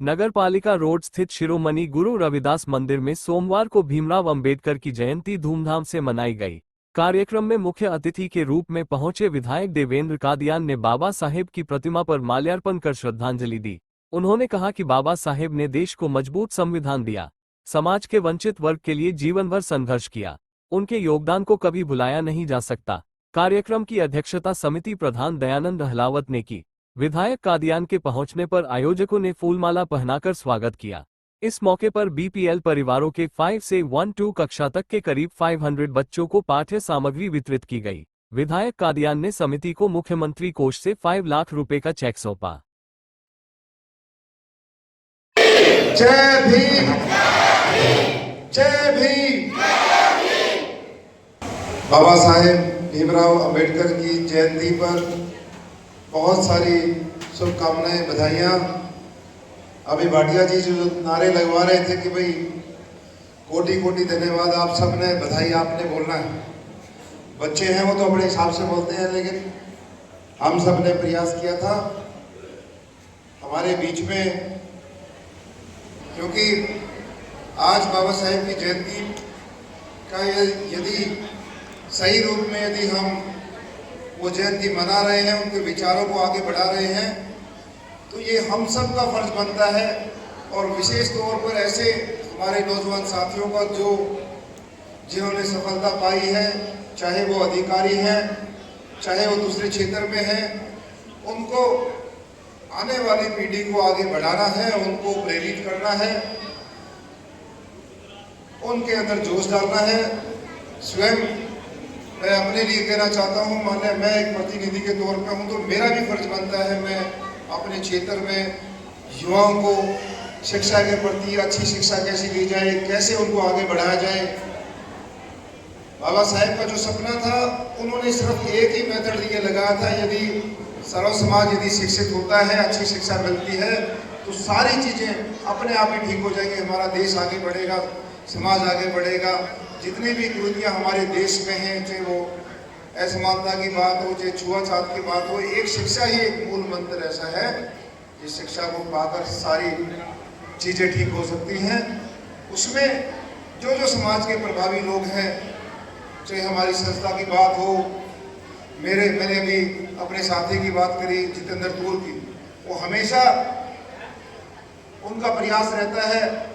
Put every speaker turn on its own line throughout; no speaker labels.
नगर पालिका रोड स्थित शिरोमणि गुरु रविदास मंदिर में सोमवार को भीमराव अंबेडकर की जयंती धूमधाम से मनाई गई। कार्यक्रम में मुख्य अतिथि के रूप में पहुंचे विधायक देवेंद्र कादियान ने बाबा साहेब की प्रतिमा पर माल्यार्पण कर श्रद्धांजलि दी। उन्होंने कहा कि बाबा साहेब ने देश को मजबूत संविधान दिया, समाज के वंचित वर्ग के लिए जीवन भर संघर्ष किया। उनके योगदान को कभी भुलाया नहीं जा सकता। कार्यक्रम की अध्यक्षता समिति प्रधान दयानंद हलावत ने की। विधायक कादियान के पहुंचने पर आयोजकों ने फूलमाला पहनाकर स्वागत किया। इस मौके पर बीपीएल परिवारों के 5 से 1-2 कक्षा तक के करीब 500 बच्चों को पाठ्य सामग्री वितरित की गई। विधायक कादियान ने समिति को मुख्यमंत्री कोष से 5 लाख रुपए का चेक सौंपा।
जय भीम, जय भीम। बाबा साहेब भीमराव अंबेडकर की जयंती पर बहुत सारी शुभकामनाएं, बधाइयाँ। अभी भाटिया जी जो नारे लगवा रहे थे कि भाई कोटि कोटि धन्यवाद, आप सब ने बधाई आपने बोलना है। बच्चे हैं वो तो अपने हिसाब से बोलते हैं, लेकिन हम सब ने प्रयास किया था हमारे बीच में, क्योंकि आज बाबा साहेब की जयंती का यदि सही रूप में यदि हम वो जयंती मना रहे हैं, उनके विचारों को आगे बढ़ा रहे हैं, तो ये हम सब का फर्ज बनता है। और विशेष तौर पर ऐसे हमारे नौजवान साथियों का जो जिन्होंने सफलता पाई है, चाहे वो अधिकारी हैं, चाहे वो दूसरे क्षेत्र में हैं, उनको आने वाली पीढ़ी को आगे बढ़ाना है, उनको प्रेरित करना है, उनके अंदर जोश डालना है। स्वयं मैं अपने लिए कहना चाहता हूँ, माने मैं एक प्रतिनिधि के तौर पे हूँ, तो मेरा भी फर्ज बनता है मैं अपने क्षेत्र में युवाओं को शिक्षा के प्रति अच्छी शिक्षा कैसे दी जाए, कैसे उनको आगे बढ़ाया जाए। बाबा साहेब का जो सपना था, उन्होंने सिर्फ एक ही मेथड ये लगाया था, यदि सर्व समाज यदि शिक्षित होता है, अच्छी शिक्षा मिलती है, तो सारी चीज़ें अपने आप ही ठीक हो जाएंगी। हमारा देश आगे बढ़ेगा, समाज आगे बढ़ेगा। जितनी भी कुरीतियाँ हमारे देश में हैं, चाहे वो असमानता की बात हो, चाहे छुआछूत की बात हो, एक शिक्षा ही एक मूल मंत्र ऐसा है जिस शिक्षा को पाकर सारी चीज़ें ठीक हो सकती हैं। उसमें जो जो समाज के प्रभावी लोग हैं, चाहे हमारी संस्था की बात हो, मैंने भी अपने साथी की बात करी जितेंद्र तूर की, वो हमेशा उनका प्रयास रहता है।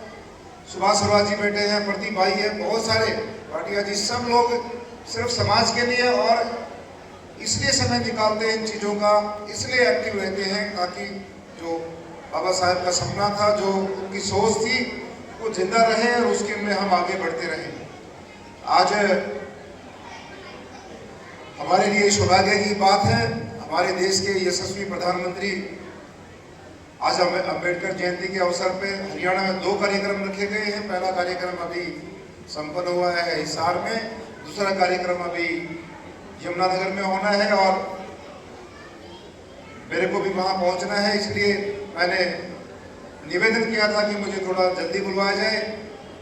सुभाष सरवार जी बैठे हैं, प्रदीप भाई है, बहुत सारे भाटिया जी, सब लोग सिर्फ समाज के लिए और इसलिए समय निकालते हैं इन चीज़ों का, इसलिए एक्टिव रहते हैं ताकि जो बाबा साहेब का सपना था, जो उनकी सोच थी, वो जिंदा रहे और उसके में हम आगे बढ़ते रहें। आज हमारे लिए सौभाग्य की बात है, हमारे देश के यशस्वी प्रधानमंत्री आज अंबेडकर जयंती के अवसर पे हरियाणा में 2 कार्यक्रम रखे गए हैं। पहला कार्यक्रम अभी संपन्न हुआ है हिसार में, दूसरा कार्यक्रम अभी यमुनानगर में होना है और मेरे को भी वहाँ पहुँचना है, इसलिए मैंने निवेदन किया था कि मुझे थोड़ा जल्दी बुलवाया जाए,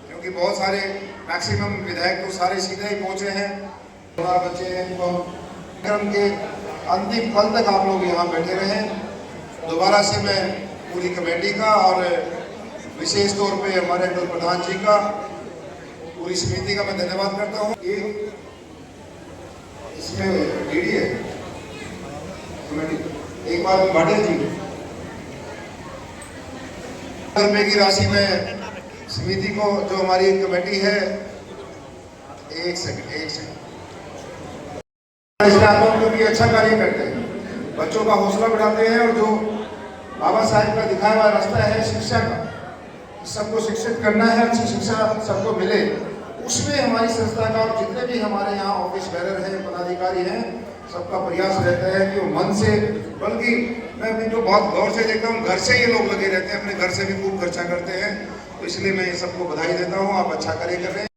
क्योंकि बहुत सारे मैक्सिमम विधायक तो सारे सीधे ही पहुँचे हैं, थोड़ा बच्चे हैं। तो कार्यक्रम के अंतिम पल तक आप लोग यहाँ बैठे रहें। दोबारा से मैं पूरी कमेटी का और विशेष तौर पे हमारे प्रधान जी का, पूरी समिति का मैं धन्यवाद करता हूँ। इसमें डीडी है कमेटी, एक बार भाटिया जी रुपए की राशि में समिति को, जो हमारी कमेटी है, एक सेकंड को भी अच्छा कार्य करते हैं, बच्चों का हौसला बढ़ाते हैं, और जो बाबा साहेब का दिखाया हुआ रास्ता है शिक्षा का, सबको शिक्षित करना है, अच्छी शिक्षा सबको मिले, उसमें हमारी संस्था का और जितने भी हमारे यहाँ ऑफिस बेरर हैं, पदाधिकारी हैं, सबका प्रयास रहता है कि वो मन से, बल्कि मैं भी तो बहुत गौर से देखता हूँ, घर से ये लोग लगे रहते हैं, अपने घर से भी खूब खर्चा करते हैं, तो इसलिए मैं सबको बधाई देता हूँ। आप अच्छा कार्य कर रहे हैं।